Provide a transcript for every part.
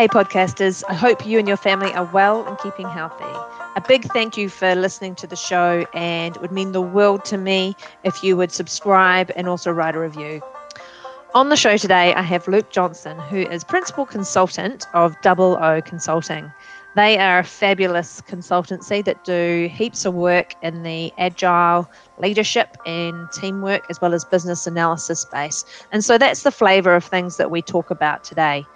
Hey podcasters, I hope you and your family are well and keeping healthy. A big thank you for listening to the show, and it would mean the world to me if you would subscribe and also write a review. On the show today, I have Luke Johnstone, who is Principal Consultant of Double O Consulting. They are a fabulous consultancy that do heaps of work in the Agile leadership and teamwork, as well as business analysis space. And so that's the flavour of things that we talk about today.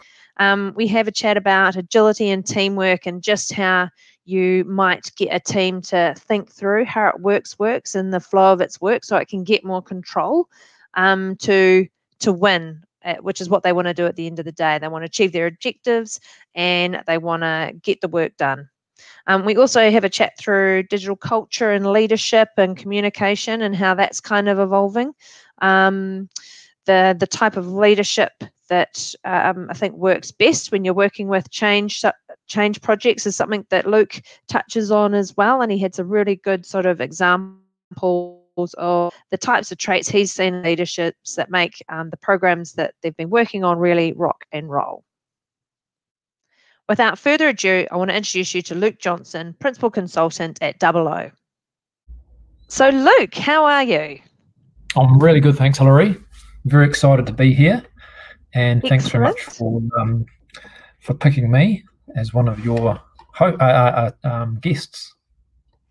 We have a chat about agility and teamwork and just how you might get a team to think through how it works and the flow of its work so it can get more control to win, which is what they want to do at the end of the day. They want to achieve their objectives and they want to get the work done. We also have a chat through digital culture and leadership and communication and how that's kind of evolving. The type of leadership that I think works best when you're working with change projects is something that Luke touches on as well, and he had some really good sort of examples of the types of traits he's seen in leaderships that make the programs that they've been working on really rock and roll. Without further ado, I want to introduce you to Luke Johnstone, Principal Consultant at Double O. So Luke, how are you? I'm really good, thanks, Hilary. Very excited to be here, and thanks very much for picking me as one of your guests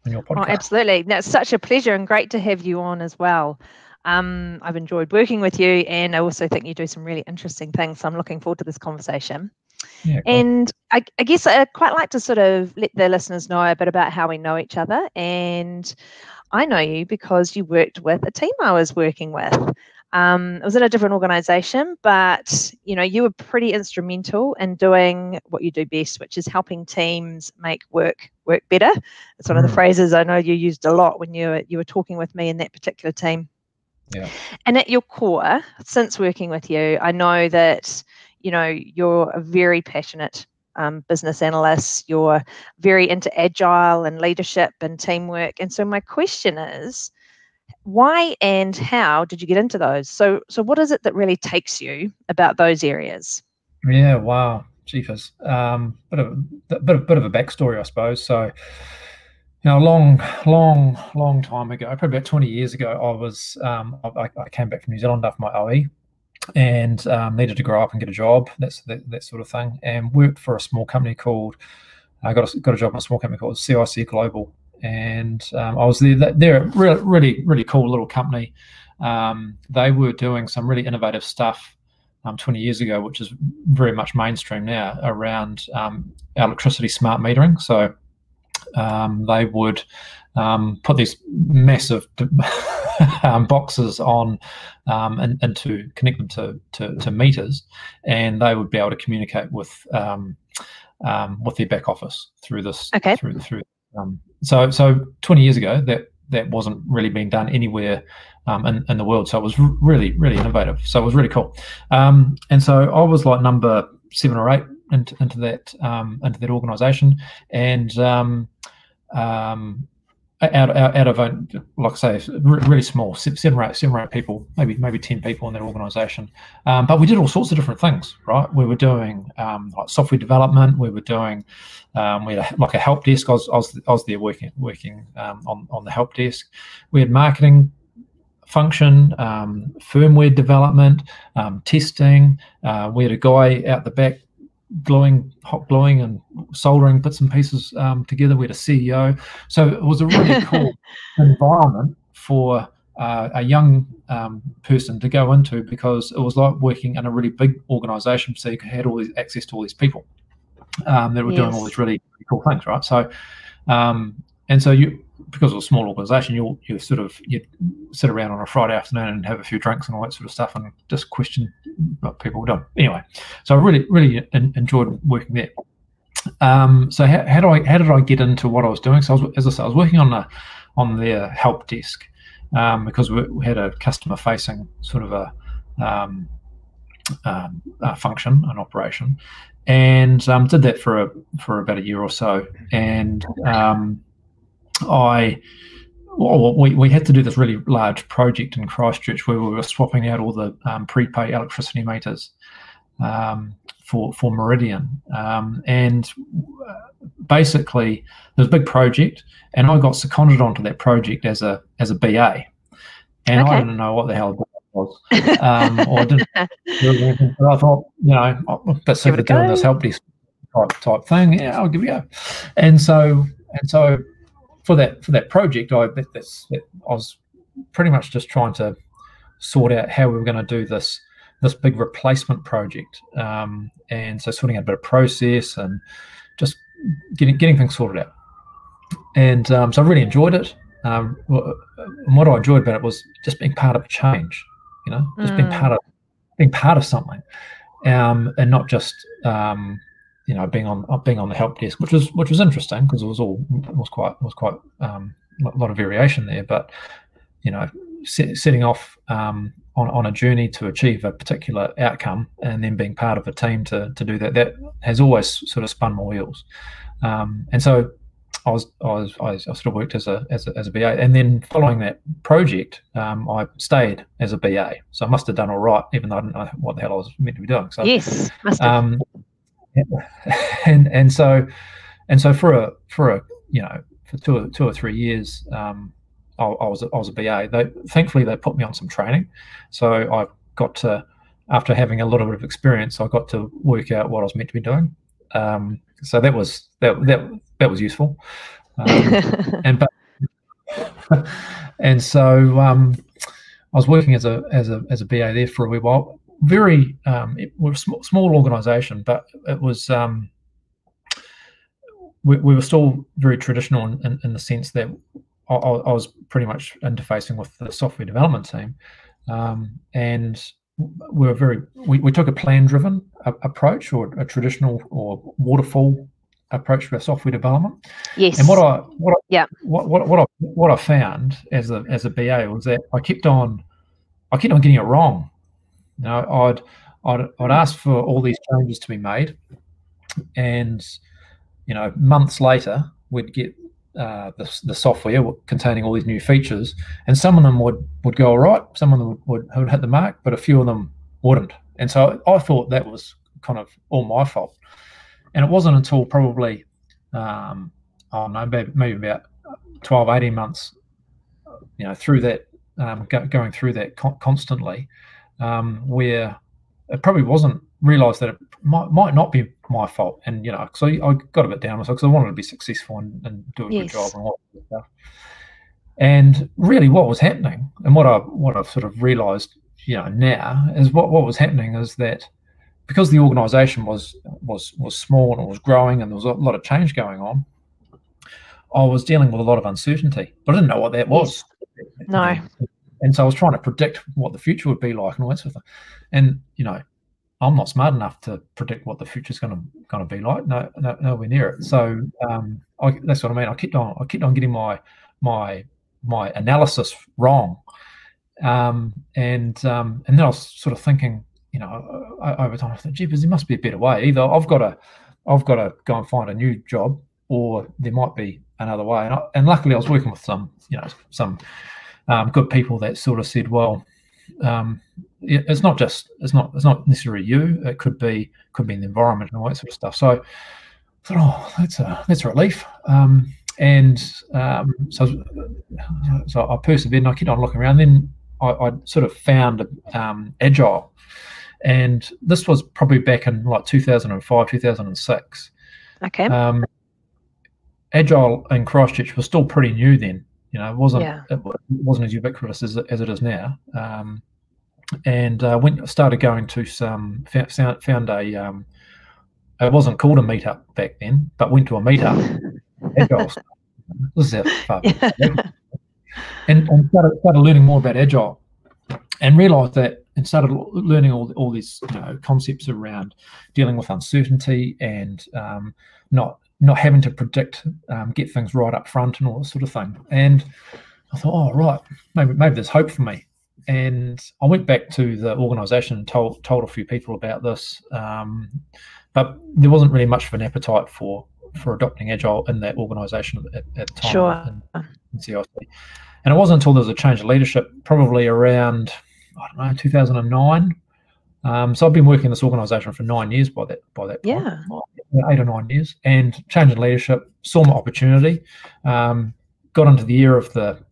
on your podcast. Oh, absolutely. That's such a pleasure and great to have you on as well. I've enjoyed working with you, and I also think you do some really interesting things. So I'm looking forward to this conversation. Yeah, cool. And I guess I'd quite like to sort of let the listeners know a bit about how we know each other. And I know you because you worked with a team I was working with. It was in a different organisation, but you were pretty instrumental in doing what you do best, which is helping teams make work better. It's one of the phrases I know you used a lot when you were talking with me in that particular team. Yeah. And at your core, since working with you, I know that you're a very passionate business analyst. You're very into agile and leadership and teamwork. And so my question is, why and how did you get into those? So what is it that really takes you about those areas? Yeah, wow, jeepers. Bit of a backstory, I suppose. So, a long time ago, probably about 20 years ago, I came back from New Zealand after my OE, and needed to grow up and get a job, that sort of thing, and worked for a small company called. I got a job in a small company called CIC Global. And I was there. They're a really cool little company. They were doing some really innovative stuff 20 years ago, which is very much mainstream now, around electricity smart metering. So they would put these massive boxes on and to connect them to meters, and they would be able to communicate with their back office through this. Okay. Through So 20 years ago, that wasn't really being done anywhere in the world. So it was really innovative. So it was really cool. And so I was like number 7 or 8 into that organisation, and out of like I say, really small, seven or eight people, maybe 10 people in that organisation. But we did all sorts of different things, right? We were doing like software development. We were doing we had like a help desk. I was there working on the help desk. We had marketing function, firmware development, testing. We had a guy out the back hot gluing and soldering bits and pieces together. We had a CEO. So it was a really cool environment for a young person to go into, because it was like working in a really big organisation, so you had all these access to all these people that were doing all these really cool things, right? So and so because it was a small organisation, you'd sit around on a Friday afternoon and have a few drinks and all that sort of stuff and just question what people were doing. Anyway, so I really enjoyed working there. So how did I get into what I was doing? So as I said, I was working on their help desk because we had a customer facing sort of a function, an operation, and did that for about a year or so, and we had to do this really large project in Christchurch where we were swapping out all the prepaid electricity meters for Meridian, and basically there's a big project, and I got seconded onto that project as a BA, and I didn't know what the hell it was, or I didn't do anything, but I thought, I'm bit sick of doing this help desk type thing. Yeah, I'll give it a go. And so for that project, I was pretty much just trying to sort out how we were going to do this big replacement project, and so sorting out a bit of process and just getting things sorted out. And so I really enjoyed it. And what I enjoyed about it was just being part of a change, just being part of something, and not just being on the help desk, which was interesting because it was quite a lot of variation there, but setting off on a journey to achieve a particular outcome, and then being part of a team to do that has always sort of spun my wheels. And so I sort of worked as a BA, and then following that project, I stayed as a BA. So I must have done all right, even though I didn't know what the hell I was meant to be doing. So yes, must have. And so for 2 or 3 years, I was a BA. Thankfully they put me on some training, so I got to, after having a little bit of experience, I got to work out what I was meant to be doing. So that was useful. And so I was working as a BA there for a wee while. It was a small organisation, but it was we were still very traditional in the sense that I was pretty much interfacing with the software development team, and we took a plan-driven approach, or a traditional or waterfall approach to our software development. Yes. And what I found as a BA was that I kept on getting it wrong. I'd ask for all these changes to be made, and months later we'd get the software containing all these new features, and some of them would go all right, some of them would hit the mark, but a few of them wouldn't. And so I thought that was kind of all my fault. And it wasn't until probably maybe about 12, 18 months, through that, going through that constantly, where it probably wasn't realised that it might not be my fault. And so I got a bit down because I wanted to be successful and do a good job and all that stuff. And really, what was happening, and what I've sort of realised, now, is what was happening is that because the organisation was small and it was growing and there was a lot of change going on, I was dealing with a lot of uncertainty, but I didn't know what that was. No. And so I was trying to predict what the future would be like and all that sort of thing. And I'm not smart enough to predict what the future's going to be like. No, nowhere near it. So that's what I mean. I kept on getting my analysis wrong, and then I was sort of thinking, over time, I thought, gee, there must be a better way. Either I've got to go and find a new job, or there might be another way. And luckily, I was working with some good people that sort of said, well, it's not necessarily you. It could be in the environment and all that sort of stuff. So I thought, that's a relief. So I persevered and I kept on looking around. Then I sort of found Agile, and this was probably back in like 2005, 2006. Okay. Agile in Christchurch was still pretty new then. It wasn't as ubiquitous as it is now. And started going to found a it wasn't called a meetup back then, but went to a meetup. Agile. This is how far. And started learning more about Agile, and realised that, and started learning all these concepts around dealing with uncertainty and not having to predict, get things right up front and all that sort of thing. And I thought, oh right, maybe there's hope for me. And I went back to the organisation and told a few people about this, but there wasn't really much of an appetite for adopting Agile in that organisation at the time. Sure. In CIC. And it wasn't until there was a change of leadership, probably around, 2009, So I've been working in this organisation for 9 years by that point, Yeah. 8 or 9 years, and changing leadership, saw my opportunity, got into the ear of the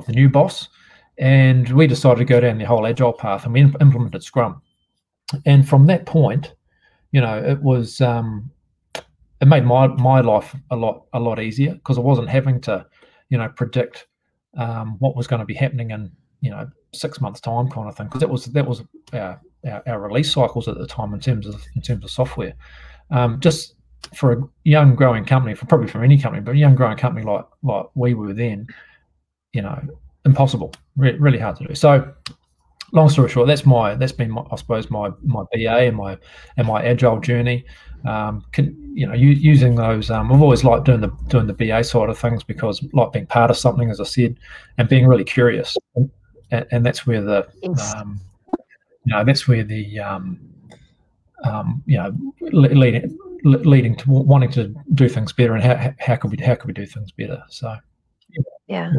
new boss, and we decided to go down the whole Agile path, and we implemented Scrum. And from that point, it was it made my life a lot easier, because I wasn't having to, predict what was going to be happening in 6 months time, kind of thing, because that was our release cycles at the time in terms of software. Just for a young growing company, probably from any company, but a young growing company like we were then, impossible, really hard to do. So long story short, that's been I suppose my BA and my Agile journey. Using those, I've always liked doing the BA side of things, because like being part of something, as I said, and being really curious, and that's where the leading to wanting to do things better, and how could we do things better. So yeah.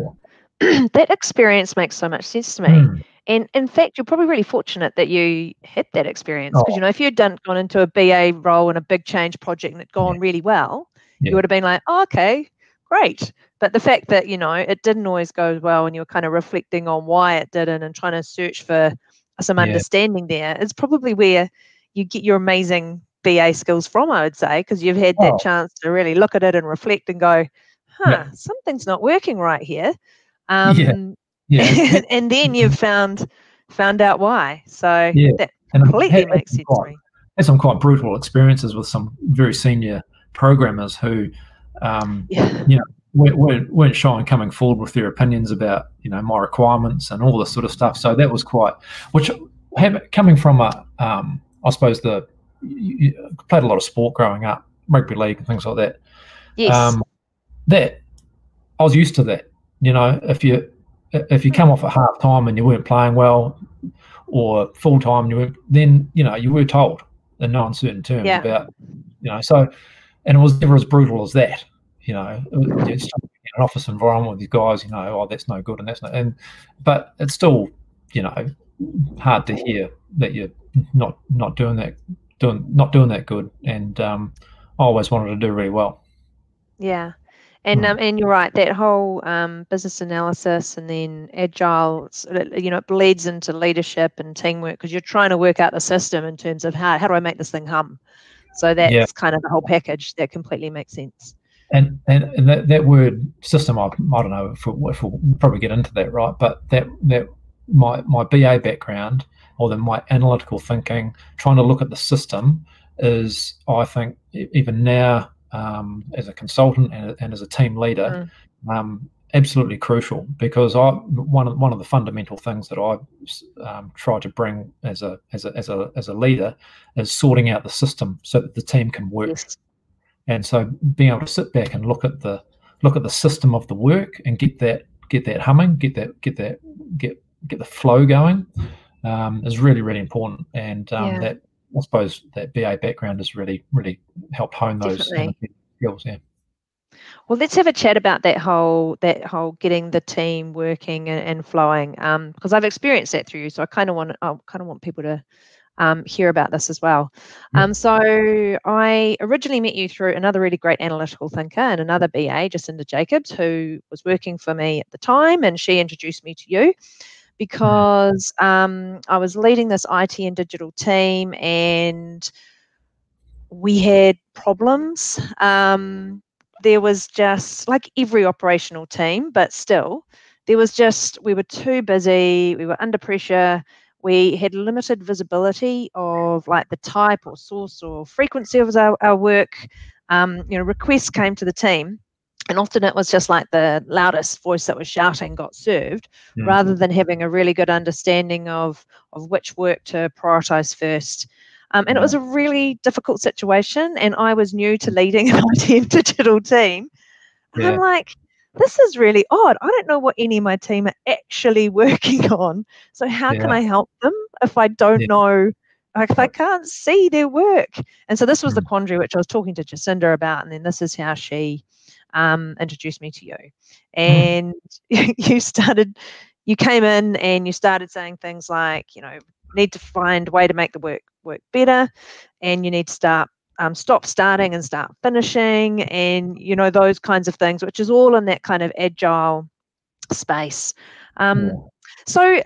That experience makes so much sense to me. And in fact, you're probably really fortunate that you had that experience, because if you'd gone into a BA role in a big change project and it'd gone really well, you would have been like, oh, okay, great. But the fact that it didn't always go well, and you were kind of reflecting on why it didn't and trying to search for some understanding there, is probably where you get your amazing BA skills from, I would say, because you've had that chance to really look at it and reflect and go, something's not working right here. And then you've found out why. So that completely makes sense to me. Had some quite brutal experiences with some very senior programmers who, weren't shy in coming forward with their opinions about my requirements and all this sort of stuff. So that was coming from I suppose you played a lot of sport growing up, rugby league and things like that. Yes. That I was used to that. If you come off at half time and you weren't playing well, or full time, then you were told in no uncertain terms about so, and it was never as brutal as that. It's an office environment with these guys. Oh, that's no good, and that's not. But it's still hard to hear that you're not doing that good. And I always wanted to do really well. Yeah. And you're right, that whole business analysis and then Agile, it bleeds into leadership and teamwork, because you're trying to work out the system in terms of how do I make this thing hum. So that's kind of the whole package. That completely makes sense. And that word system, I don't know if we'll probably get into that, right? But that my BA background, or my analytical thinking, trying to look at the system, is, I think, even now, as a consultant and as a team leader, absolutely crucial, because one of the fundamental things that I try to bring as a leader is sorting out the system so that the team can work. Yes. And so being able to sit back and look at the system of the work and get that humming, get the flow going, is really, really important. And that, I suppose, that BA background has really helped hone those skills. Yeah. Well, let's have a chat about that whole getting the team working and flowing, because I've experienced that through you. So I kind of want people to hear about this as well. So I originally met you through another really great analytical thinker and another BA, Jacinda Jacobs, who was working for me at the time, and she introduced me to you, because I was leading this IT and digital team, and we had problems. There was just, like every operational team, but still, we were too busy, we were under pressure, we had limited visibility of like the type or source or frequency of our work. Requests came to the team, and often it was just like the loudest voice that was shouting got served, rather than having a really good understanding of which work to prioritize first. And it was a really difficult situation, and I was new to leading an IT and digital team. And I'm like, this is really odd. I don't know what any of my team are actually working on. So how can I help them if I don't know, like if I can't see their work? And so this was the quandary which I was talking to Jacinda about, and then this is how she introduced me to you. And you came in and you started saying things like, need to find a way to make the work better, and you need to stop starting and start finishing, and those kinds of things, which is all in that kind of agile space. So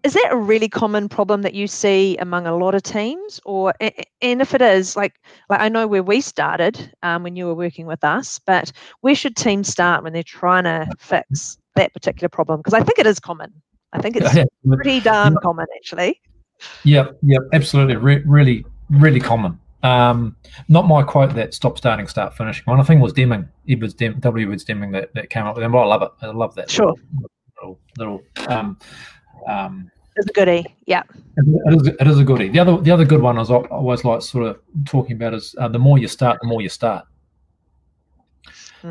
is that a really common problem that you see among a lot of teams? And if it is, like I know where we started when you were working with us, but where should teams start when they're trying to fix that particular problem? Because I think it is common. I think it's pretty darn common, actually. Yep, absolutely. Really, really common. Not my quote, that stop starting, start finishing one. I think it was Deming, W. Edwards Deming, that came up with them. But I love it. I love that. Sure. Little it's a goodie. Yeah. It is a goodie. The other good one I always like sort of talking about is the more you start, the more you start.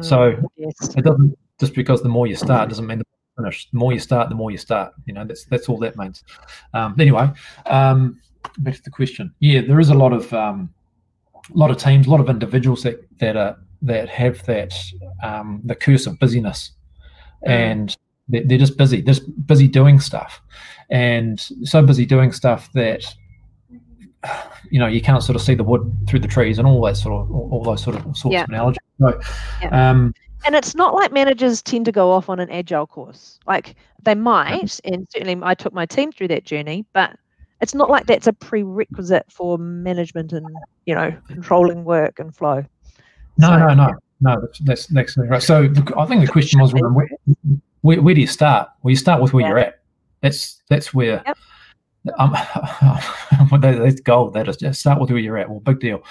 So it doesn't, just because the more you start doesn't mean the more you finish. The more you start, the more you start. That's all that means. Anyway, back to the question. Yeah, there is a lot of teams, a lot of individuals that have that the curse of busyness, and they're just busy doing stuff, and so busy doing stuff that you can't sort of see the wood through the trees, and all those sorts of analogies. So, and it's not like managers tend to go off on an agile course. Like they might, and certainly I took my team through that journey, but it's not like that's a prerequisite for management and controlling work and flow. No. That's right. So I think the question was, where do you start? Well, you start with where you're at. That's where. Yep. That's gold. That is, just start with where you're at. Well, big deal.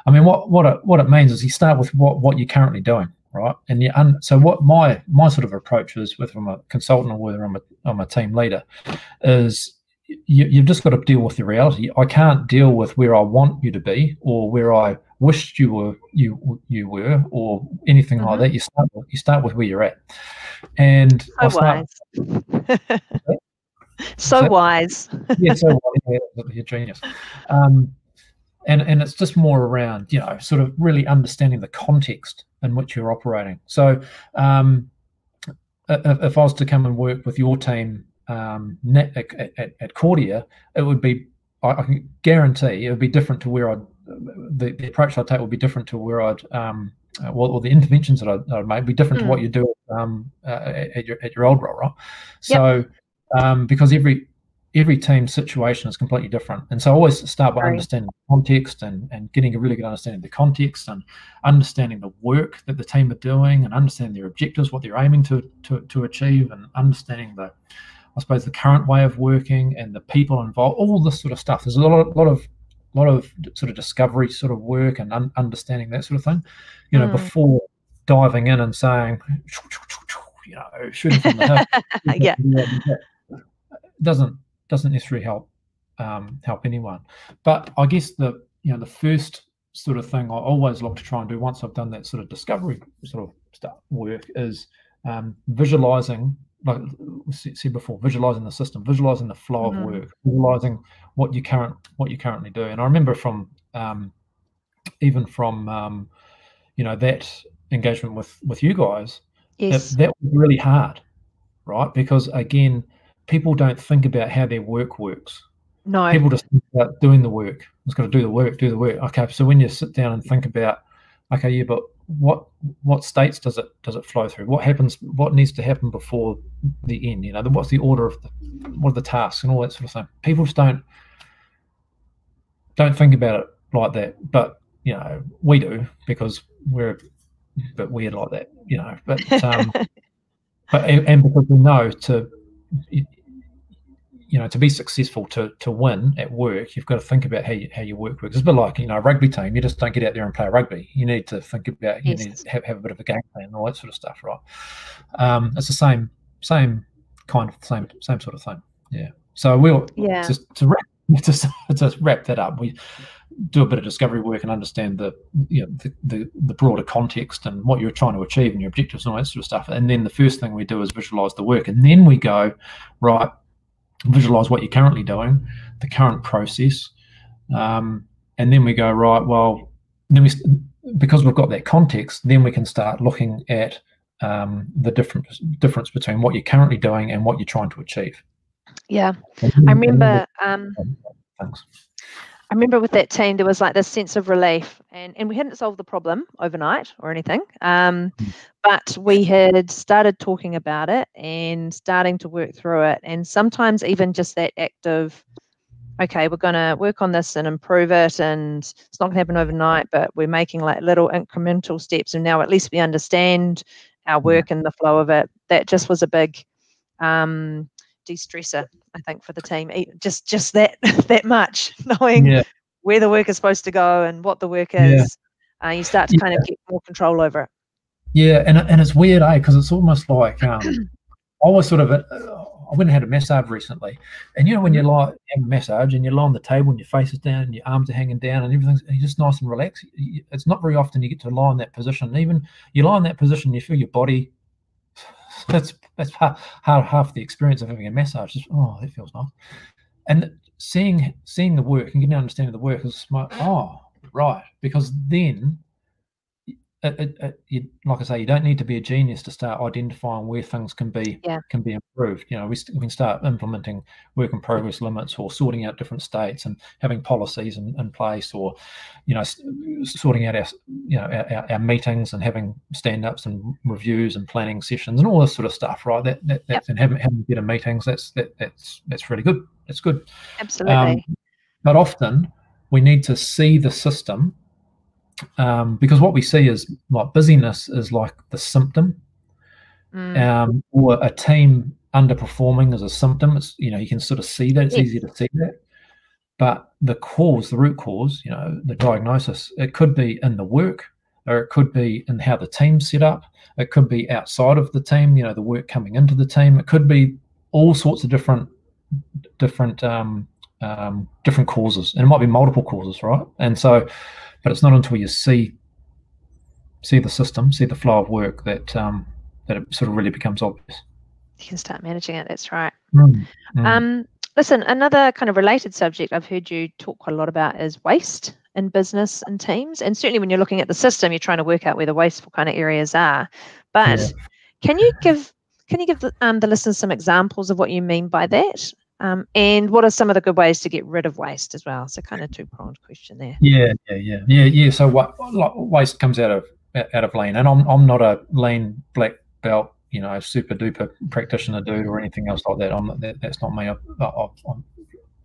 I mean, what it means is you start with what you're currently doing, right? And so what my sort of approach is, whether I'm a consultant or whether I'm a team leader, is you've just got to deal with the reality. I can't deal with where I want you to be or where I wished you were or anything like that. You start with where you're at. And so wise. Yeah, so wise. You're genius. And it's just more around, sort of really understanding the context in which you're operating. So if I was to come and work with your team at Cordia, it would be, I can guarantee it would be different to where the approach I'd take would be different to where or the interventions that I'd make would be different to what you do at your old role, right? So because every team situation is completely different, and so I always start by understanding the context and getting a really good understanding of the context and understanding the work that the team are doing and understanding their objectives, what they're aiming to achieve, and understanding the current way of working and the people involved, all this sort of stuff. There's a lot of sort of discovery sort of work and understanding that sort of thing, before diving in and saying, shooting from the hip. Doesn't necessarily help anyone. But I guess the first sort of thing I always look to try and do once I've done that sort of discovery sort of work is visualizing, like we said before, visualizing the system, visualizing the flow of work, visualizing what you currently do. And I remember from even from that engagement with you guys, that was really hard, right? Because again, people don't think about how their work works. No. People just think about doing the work. I'm just got to do the work. Okay, so when you sit down and think about, okay, yeah, but what states does it flow through? What happens? What needs to happen before the end? What's the order of what are the tasks and all that sort of thing? People just don't think about it like that. But we do, because we're a bit weird like that. But and because we know to be successful, to win at work, you've got to think about how your work works. It's a bit like a rugby team. You just don't get out there and play rugby. You need to think about, you need to have a bit of a game plan and all that sort of stuff, right? It's the same sort of thing. Yeah. So we'll just wrap that up. We do a bit of discovery work and understand the broader context and what you're trying to achieve and your objectives and all that sort of stuff. And then the first thing we do is visualize the work, and then we go, right, visualize what you're currently doing, the current process, and then we go, right, well, then because we've got that context, then we can start looking at the difference between what you're currently doing and what you're trying to achieve. Yeah, And I then- and then remember. thanks. I remember with that team, there was like this sense of relief, and we hadn't solved the problem overnight or anything, but we had started talking about it and starting to work through it. And sometimes even just that act of, okay, we're going to work on this and improve it, and it's not going to happen overnight, but we're making like little incremental steps, and now at least we understand our work and the flow of it. That just was a big de-stressor, I think, for the team. Just that that much, knowing where the work is supposed to go and what the work is, you start to kind of get more control over it. Yeah, and it's weird, because it's almost like I was sort of I went and had a massage recently, and you know when you lie have a massage and you lie on the table and your face is down and your arms are hanging down and everything's just nice and relaxed. It's not very often you get to lie in that position. And even you lie in that position, you feel your body. That's half the experience of having a massage. Just, oh, that feels nice. And seeing the work and getting an understanding of the work is right, because then like I say, you don't need to be a genius to start identifying where things can be improved. You know, we can start implementing work in progress limits, or sorting out different states and having policies in place, or sorting out our meetings and having stand-ups and reviews and planning sessions and all this sort of stuff, right? And having better meetings. That's really good. That's good. Absolutely. But often we need to see the system. Because what we see is like busyness is like the symptom, or a team underperforming is a symptom. It's, you can sort of see that. It's easy to see that. But the root cause, the diagnosis, it could be in the work, or it could be in how the team's set up. It could be outside of the team, the work coming into the team. It could be all sorts of different causes, and it might be multiple causes, right? And so, but it's not until you see the system, see the flow of work, that it sort of really becomes obvious. You can start managing it. That's right. Listen, another kind of related subject I've heard you talk quite a lot about is waste in business and teams. And certainly when you're looking at the system, you're trying to work out where the wasteful kind of areas are. But can you give the listeners some examples of what you mean by that? And what are some of the good ways to get rid of waste as well? So kind of two-pronged question there. Yeah. So waste comes out of lean, and I'm not a lean black belt, super duper practitioner dude or anything else like that. That's not me. I'm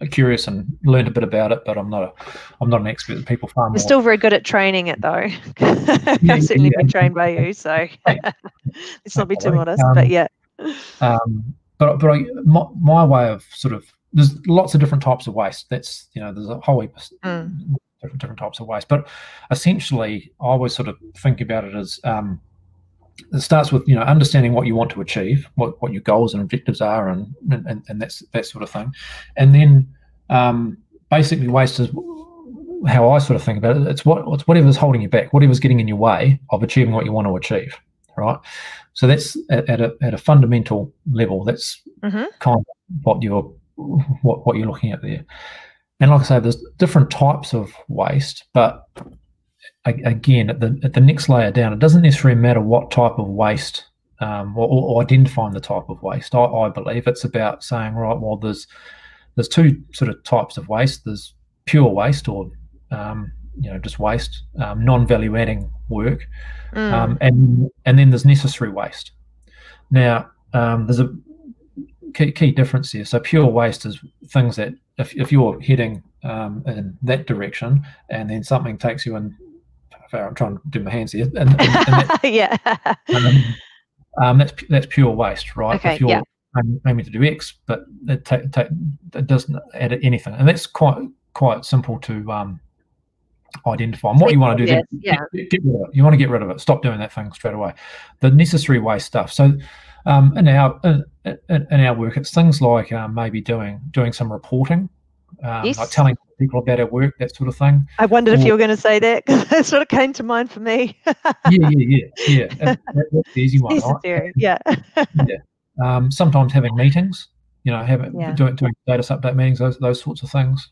curious and learned a bit about it, but I'm not an expert. People far more. You're still very good at training it though. I've certainly been trained by you, so let's not be too modest. But my way of sort of, there's lots of different types of waste. That's, there's a whole heap of different types of waste. But essentially, I always sort of think about it as, it starts with, understanding what you want to achieve, what your goals and objectives are, and that's that sort of thing. And then basically waste is how I sort of think about it. It's whatever's holding you back, whatever's getting in your way of achieving what you want to achieve. Right, so that's at a fundamental level. That's kind of what you're looking at there. And like I say, there's different types of waste, but again, at the next layer down, it doesn't necessarily matter what type of waste, or identifying the type of waste. I believe it's about saying, right, well, there's two sort of types of waste. There's pure waste, or just waste, non-value adding work. And then there's necessary waste. Now, there's a key difference here. So pure waste is things that if you're heading in that direction, and then something takes you in, I'm trying to do my hands here, and that's pure waste, right? Okay, if you're aiming to do X, but it doesn't add anything, and that's quite simple to identify. And what you want to do then, get rid of it. You want to get rid of it. Stop doing that thing straight away. The necessary waste stuff. So in our work, it's things like maybe doing some reporting, like telling people about our work, that sort of thing. I wondered if you were going to say that, because that sort of came to mind for me. Yeah. That's the easy one, necessary, right? Sometimes having meetings, doing status update meetings, those sorts of things.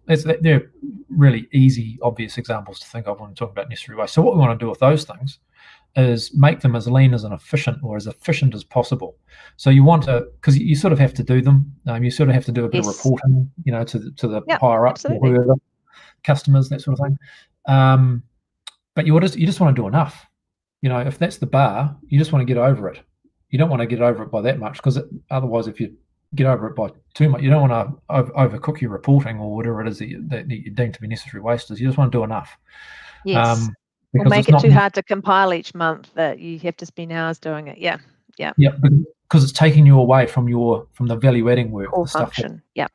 They're really easy, obvious examples to think of when we're talking about necessary waste. So what we want to do with those things is make them as lean as efficient as possible. So you want to, because you sort of have to do them. You sort of have to do a bit of reporting, to the higher up, or whoever, customers, that sort of thing. But you just want to do enough. If that's the bar, you just want to get over it. You don't want to get over it by that much, because otherwise, if you get over it by too much, you don't want to overcook your reporting or whatever it is that you deem to be necessary wastes. You just want to do enough. Yes. Or make it too hard to compile each month that you have to spend hours doing it. Yeah. Because it's taking you away from the value adding work, core function. The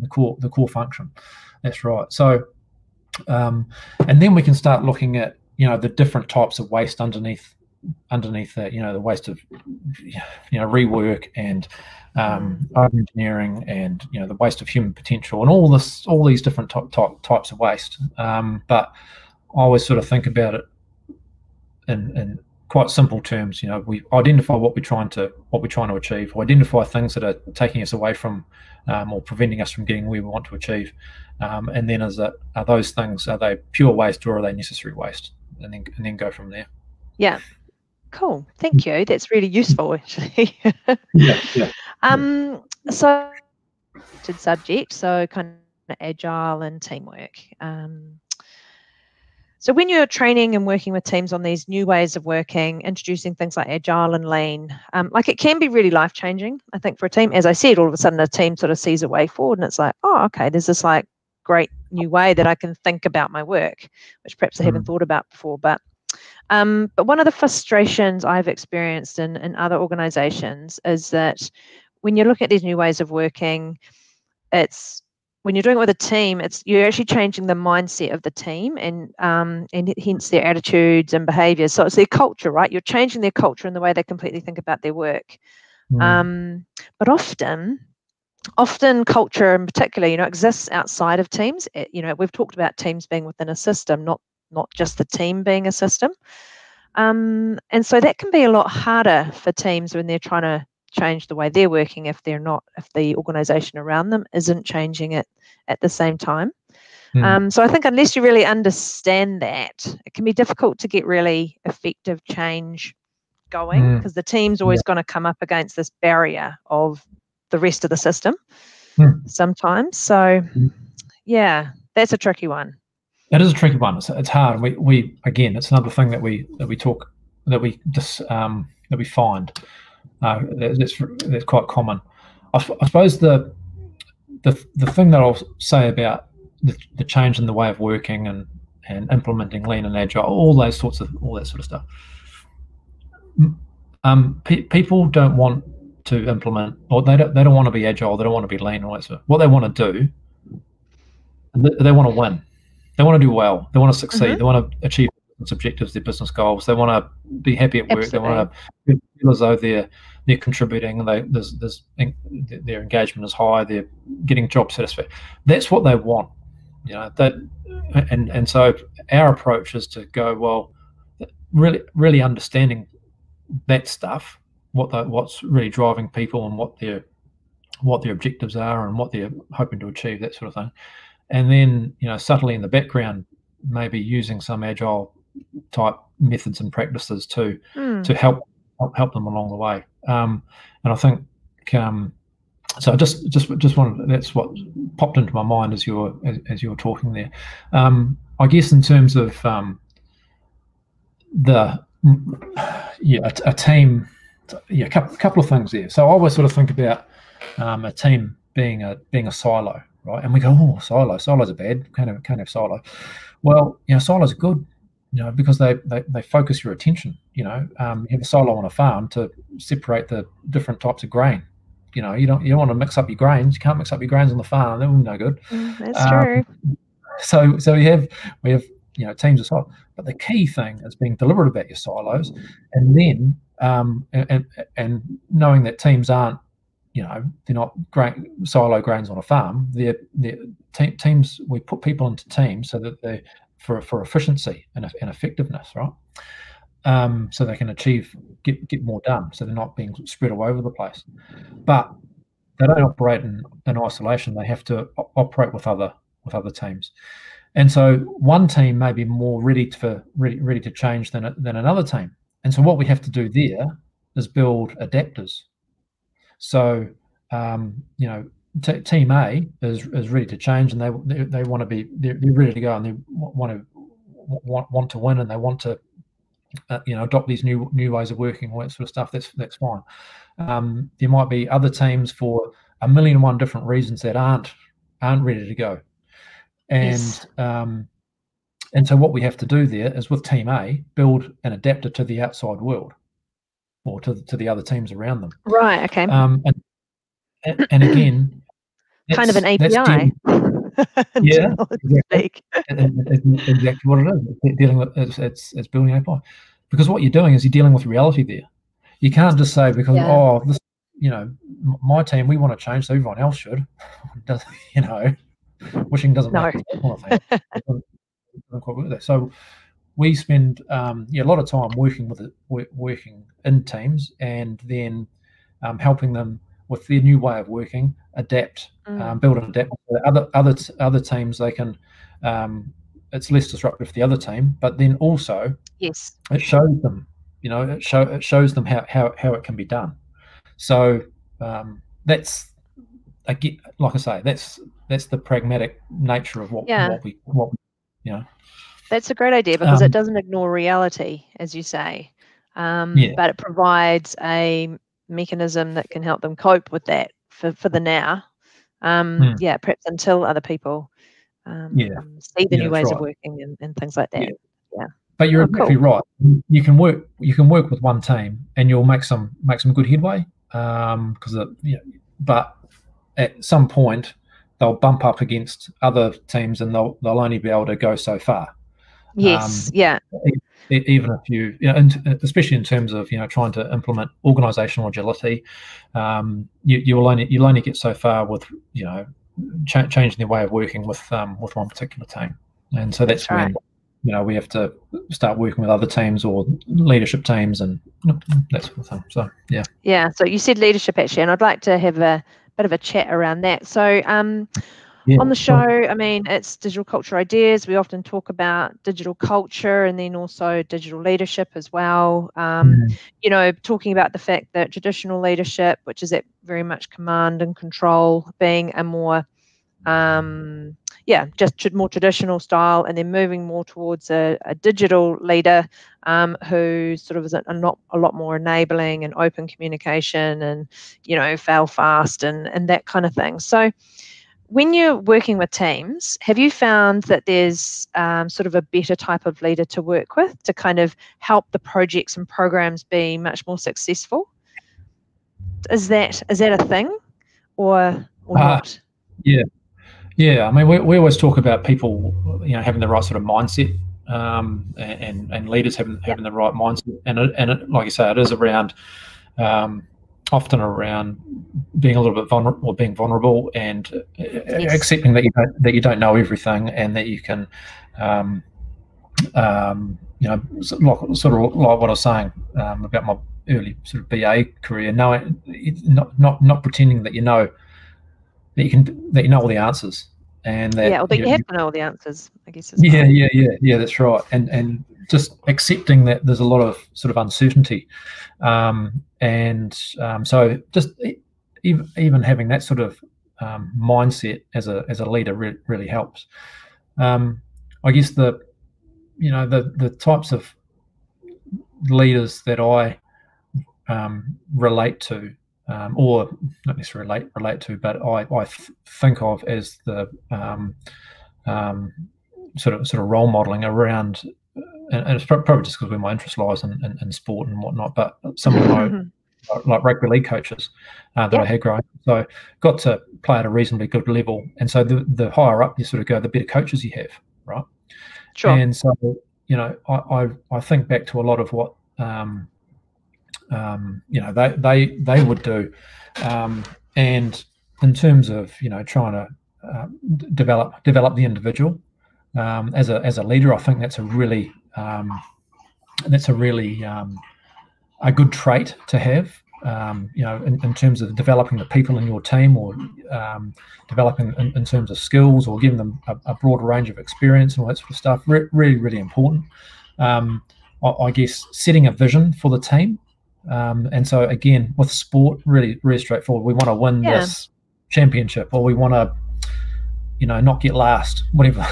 core function. That's right. So, and then we can start looking at the different types of waste underneath that. The waste of rework and over-engineering, and the waste of human potential, and all these different types of waste. But I always sort of think about it in quite simple terms. We identify what we're trying to achieve. We identify things that are taking us away from or preventing us from getting where we want to achieve. And then are those things, are they pure waste or are they necessary waste? And then go from there. Yeah. Cool. Thank you. That's really useful, actually. So, subject. So, kind of agile and teamwork. So when you're training and working with teams on these new ways of working, introducing things like agile and lean, it can be really life-changing, I think, for a team. As I said, all of a sudden a team sort of sees a way forward, and it's like, oh, okay, there's this great new way that I can think about my work, which perhaps I haven't thought about before. But one of the frustrations I've experienced in other organizations is that when you look at these new ways of working, when you're doing it with a team, you're actually changing the mindset of the team, and hence their attitudes and behaviours. So it's their culture, right? You're changing their culture and the way they completely think about their work. But often culture in particular, exists outside of teams. We've talked about teams being within a system, not just the team being a system. And so that can be a lot harder for teams when they're trying to change the way they're working if the organization around them isn't changing it at the same time. So I think unless you really understand that, it can be difficult to get really effective change going, because the team's always going to come up against this barrier of the rest of the system sometimes. So that's a tricky one. It is a tricky one. It's hard. We again, it's another thing that we find. That's quite common. I suppose the thing that I'll say about the change in the way of working and implementing lean and agile, all that sort of stuff. People don't want to implement, or they don't want to be agile. They don't want to be lean. All that stuff. What they want to do, they want to win. They want to do well. They want to succeed. They want to achieve business objectives, their business goals. They want to be happy at work. Absolutely. They want to feel as though they're contributing. Their engagement is high. They're getting job satisfaction. That's what they want. And so our approach is to go, well, really understanding that stuff, what's really driving people and what their objectives are and what they're hoping to achieve, that sort of thing. And then, subtly in the background, maybe using some agile type methods and practices to help them along the way. And I think so. I just wanted, that's what popped into my mind as you were talking there. I guess in terms of a team, a couple of things there. So I always sort of think about a team being a silo. Right, and we go, oh, silos are bad. Can't have silo. Well, silos are good, because they focus your attention. You have a silo on a farm to separate the different types of grain. You don't want to mix up your grains. You can't mix up your grains on the farm. That would be no good. That's true. So we have teams of silos. But the key thing is being deliberate about your silos, and then and knowing that teams aren't. They're not silo grains on a farm. They're teams. We put people into teams so that they for efficiency and effectiveness, right? So they can get more done. So they're not being spread all over the place. But they don't operate in isolation. They have to operate with other teams. And so one team may be more ready to change than another team. And so what we have to do there is build adapters. So Team A is ready to change, and they want to be they're ready to go, and they want to win, and they want to adopt these new ways of working, all that sort of stuff. That's fine. There might be other teams for a million and one different reasons that aren't ready to go, and and so what we have to do there is with Team A build an adapter to the outside world, or to the other teams around them. Right. Okay. And again, kind of an API. Yeah, exactly what it is. It's dealing with it's building API, because what you're doing is you're dealing with reality there. You can't just say because this, my team, we want to change, so everyone else should. Wishing doesn't make so we spend a lot of time working in teams, and then helping them with their new way of working, adapt, build and adapt. Other teams, they can. It's less disruptive for the other team, but then also, it shows them. It shows them how it can be done. So that's, again, like I say, that's the pragmatic nature of what we. That's a great idea, because it doesn't ignore reality, as you say, but it provides a mechanism that can help them cope with that for the now. Perhaps until other people see the new ways of working and things like that. But you're exactly right. You can work with one team, and you'll make some good headway, but at some point they'll bump up against other teams, and they'll only be able to go so far. Even if you, especially in terms of trying to implement organizational agility, you'll only get so far with changing their way of working with one particular team, and so that's when we have to start working with other teams or leadership teams and that sort of thing. So So you said leadership, actually, and I'd like to have a bit of a chat around that. So on the show, I mean, it's digital culture ideas. We often talk about digital culture, and then also digital leadership as well. Talking about the fact that traditional leadership, which is at very much command and control, being a more more traditional style, and then moving more towards a digital leader who sort of is a lot more enabling and open communication, and fail fast and that kind of thing. So when you're working with teams, have you found that there's sort of a better type of leader to work with to kind of help the projects and programs be much more successful? Is that a thing, or not? Yeah. I mean, we always talk about people, having the right sort of mindset, and leaders having the right mindset, and it, like you say, it is around. Often around being a little bit vulnerable, or being vulnerable, and accepting that you don't know everything, and that you can, sort of like what I was saying about my early sort of BA career, not pretending that you know all the answers, and that you have to know all the answers, I guess. Yeah, that's right, and just accepting that there's a lot of sort of uncertainty, so just even having that sort of mindset as a leader really helps. I guess the types of leaders that I relate to, or not necessarily relate to, but I think of as the sort of role modeling around, and it's probably just because where my interest lies in sport and whatnot, but some of my like rugby league coaches that I had growing up, so got to play at a reasonably good level, and so the higher up you sort of go, the better coaches you have, right? Sure. And so I think back to a lot of what they would do, and in terms of trying to develop the individual as a leader, I think that's a really a good trait to have, in terms of developing the people in your team, or developing in terms of skills, or giving them a broader range of experience and all that sort of stuff. Really, really important. I guess setting a vision for the team. And so again, with sport, really straightforward. We want to win this championship, or we want to, not get last, whatever,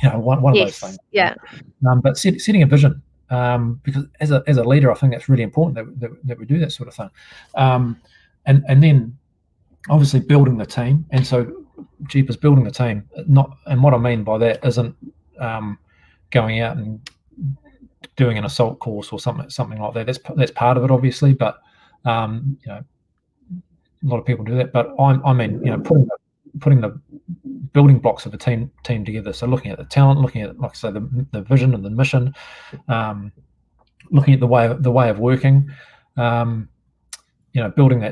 one of those things. Yeah. But setting a vision, because as a leader, I think that's really important that we do that sort of thing. And then obviously building the team. And so Jeepers, building the team, and what I mean by that isn't going out and doing an assault course or something like that. That's part of it, obviously, but a lot of people do that. But I mean, putting the building blocks of a team together. So looking at the talent, looking at, like I say, the vision and the mission, looking at the way of working, building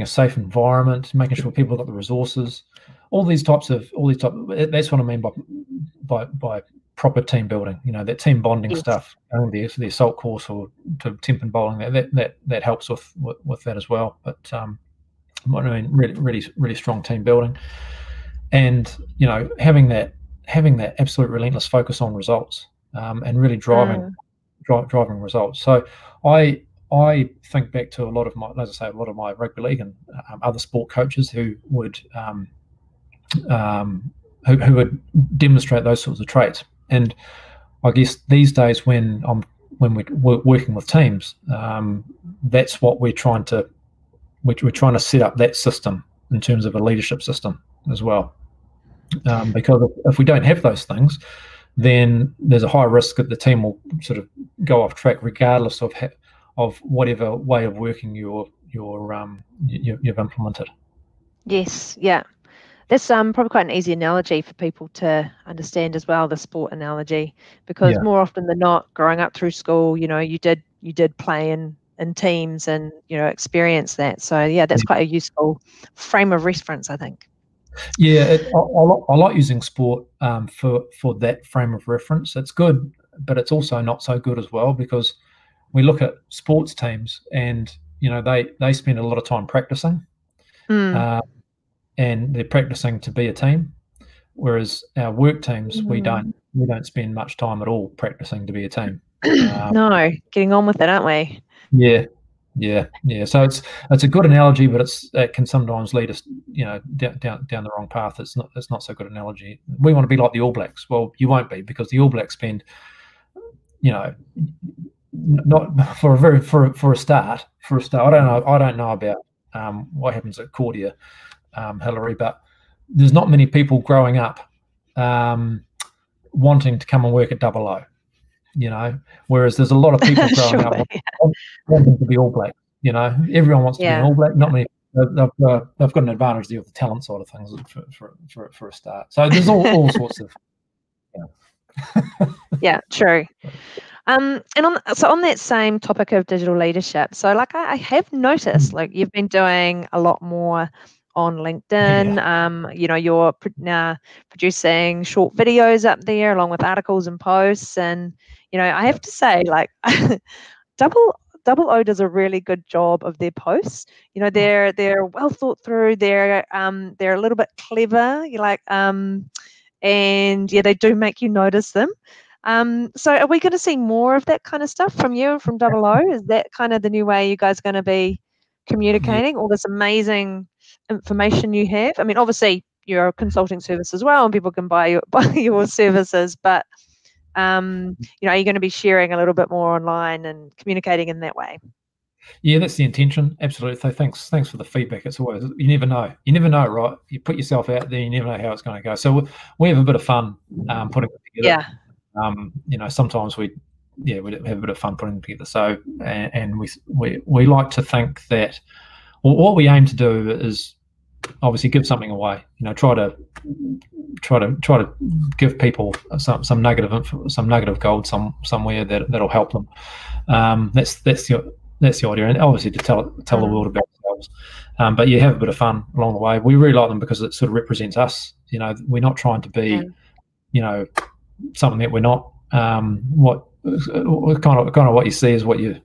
a safe environment, making sure people have got the resources, all these types. That's what I mean by proper team building. That team bonding stuff, the assault course or to temp and bowling, that helps with that as well. But I mean, really strong team building, and having that absolute relentless focus on results, and really driving results. So I think back to a lot of my rugby league and other sport coaches who would demonstrate those sorts of traits. And I guess these days when we're working with teams, that's what we're trying to set up, that system in terms of a leadership system as well. Because if we don't have those things, then there's a high risk that the team will sort of go off track, regardless of whatever way of working you've implemented. Yes, yeah. That's probably quite an easy analogy for people to understand as well, the sport analogy, because more often than not, growing up through school, you did play in teams and experience that. So that's quite a useful frame of reference, I think. Yeah, I like using sport for that frame of reference. It's good, but it's also not so good as well, because we look at sports teams and they spend a lot of time practicing. And they're practicing to be a team, whereas our work teams, we don't spend much time at all practicing to be a team. No, getting on with it, aren't we? Yeah. So it's a good analogy, but it can sometimes lead us, down the wrong path. It's not so good analogy. We want to be like the All Blacks. Well, you won't be, because the All Blacks spend, not for a start. I don't know about what happens at Cordia, Hilary, but there's not many people growing up wanting to come and work at Double O, whereas there's a lot of people growing up wanting to be All Black. Everyone wants to be an All Black. Not many. They've got an advantage of the talent side of things for a start. So there's all sorts of. Yeah, true. And on that same topic of digital leadership, so I have noticed you've been doing a lot more on LinkedIn. You're now producing short videos up there along with articles and posts, and I have to say, Double O does a really good job of their posts. They're well thought through. They're a little bit clever. And they do make you notice them. So are we going to see more of that kind of stuff from you and from Double O? Is that kind of the new way you guys are going to be communicating all this amazing information you have? I mean, obviously you're a consulting service as well, and people can buy your services, but are you going to be sharing a little bit more online and communicating in that way? Yeah, that's the intention. Absolutely. So thanks for the feedback. It's always, you never know, right? You put yourself out there, you never know how it's going to go. So we have a bit of fun putting it together. Sometimes we have a bit of fun putting it together. So and we like to think that, well, what we aim to do is obviously give something away. Try to give people some nugget of gold somewhere that'll help them. That's the idea, and obviously to tell the world about ourselves. But you have a bit of fun along the way. We really like them because it sort of represents us. We're not trying to be, something that we're not. What kind of what you see is what you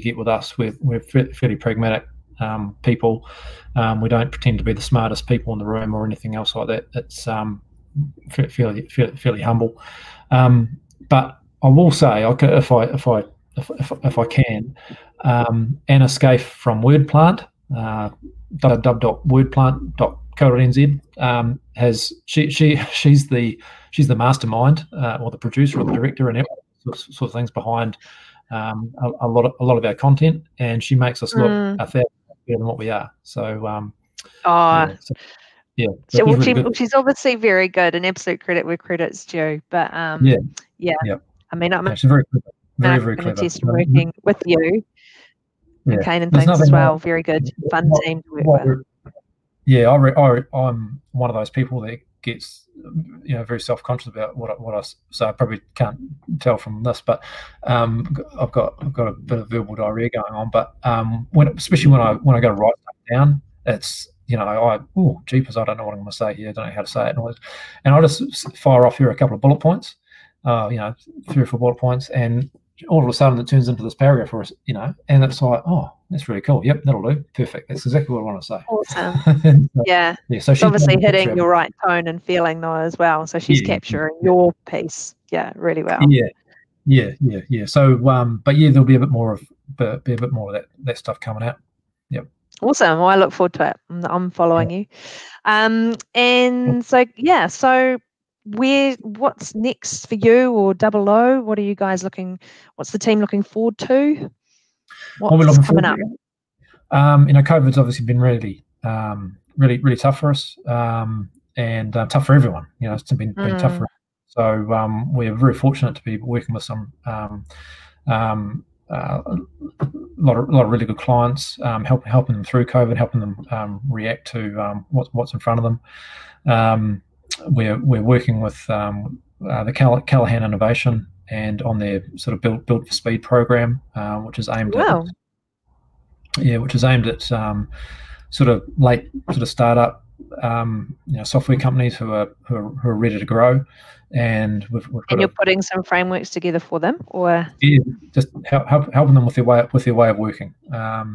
get with us. We're fairly pragmatic people. We don't pretend to be the smartest people in the room or anything else like that. It's fairly humble. But I will say, if I can. Anna Scaife from Wordplant, www.wordplant.co.nz, she's the mastermind or the producer or the director and sort of things behind a lot of our content, and she makes us look a fair better than what we are. So So well, she's obviously very good, and absolute credit where credit's due. But I mean, she's very clever. Very clever. Test working with you and Kane and things as well. Very good, fun team to work with. Yeah, I'm one of those people that gets very self-conscious about what I say. I probably can't tell from this, but I've got a bit of verbal diarrhea going on. But especially when I go to write stuff down, it's jeepers, I don't know what I'm going to say here. I don't know how to say it, and I just fire off here a couple of bullet points, 3 or 4 bullet points, and all of a sudden it turns into this paragraph for us, and it's like, oh, that's really cool. Yep, that'll do. Perfect. That's exactly what I want to say. Awesome. So she's obviously hitting your right tone and feeling though as well. So she's capturing your piece, really well. Yeah. So, but there'll be a bit more of that stuff coming out. Yep. Awesome. Well, I look forward to it. I'm following you. And so what's next for you or Double O? What are you guys what's the team looking forward to? What's coming up? COVID's obviously been really tough for us, and tough for everyone. It's been tough for us. So we're very fortunate to be working with some a lot of really good clients, helping them through COVID, helping them react to what's in front of them. We're working with the Callaghan Innovation and on their sort of Built for Speed program, which is aimed at sort of late sort of startup software companies who are ready to grow, and you're putting some frameworks together for them, or just helping them with their way of working.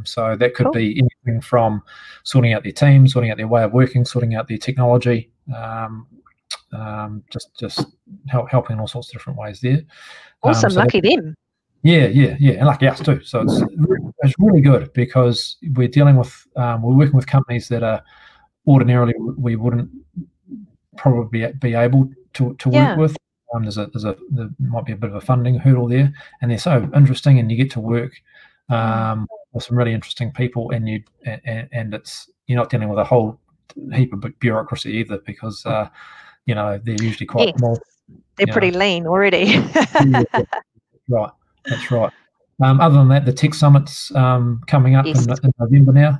So that could be anything from sorting out their team, sorting out their way of working, sorting out their technology, just helping in all sorts of different ways there. Awesome, lucky them. Yeah, and lucky us too. So it's really good because we're dealing with we're working with companies that are ordinarily we wouldn't probably be able to work with. There might be a bit of a funding hurdle there, and they're so interesting, and you get to work with some really interesting people, and it's you're not dealing with a whole heap of bureaucracy either, because they're usually quite small. They're pretty lean already. Right, that's right. Other than that, the tech summit's coming up in November now.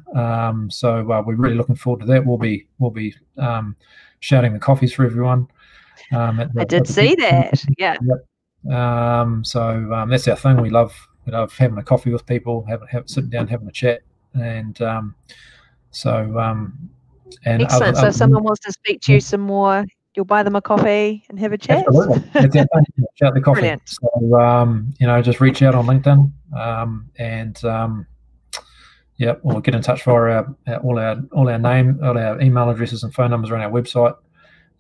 So we're really looking forward to that. We'll be shouting the coffees for everyone. I did see that. Yeah. Yep. So that's our thing. We love having a coffee with people, sitting down, having a chat, and excellent. So if someone wants to speak to you some more, you'll buy them a coffee and have a chat. Absolutely. That's our thing. Shout the coffee. Brilliant. So just reach out on LinkedIn, or get in touch via all our email addresses and phone numbers are on our website.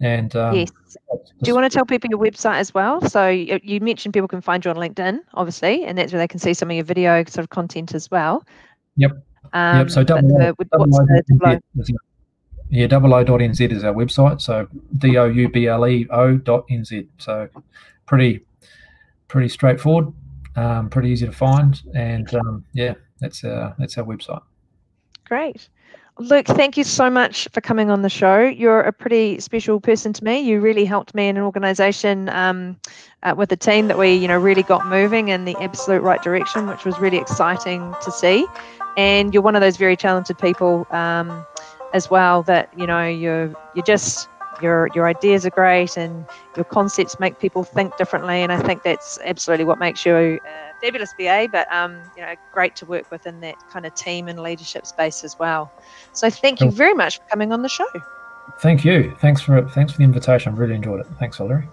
And yes. Do you want to tell people your website as well? So you mentioned people can find you on LinkedIn, obviously, and that's where they can see some of your video sort of content as well. Yep. So double-o.nz is our website. So doubleo.nz. So pretty straightforward, pretty easy to find, and that's our website. Great. Luke, thank you so much for coming on the show. You're a pretty special person to me. You really helped me in an organisation with a team that we, really got moving in the absolute right direction, which was really exciting to see. And you're one of those very talented people as well that, your ideas are great and your concepts make people think differently. And I think that's absolutely what makes you a fabulous BA, but great to work with in that kind of team and leadership space as well. So thank you very much for coming on the show. Thank you. Thanks for the invitation. I've really enjoyed it. Thanks, Hilary.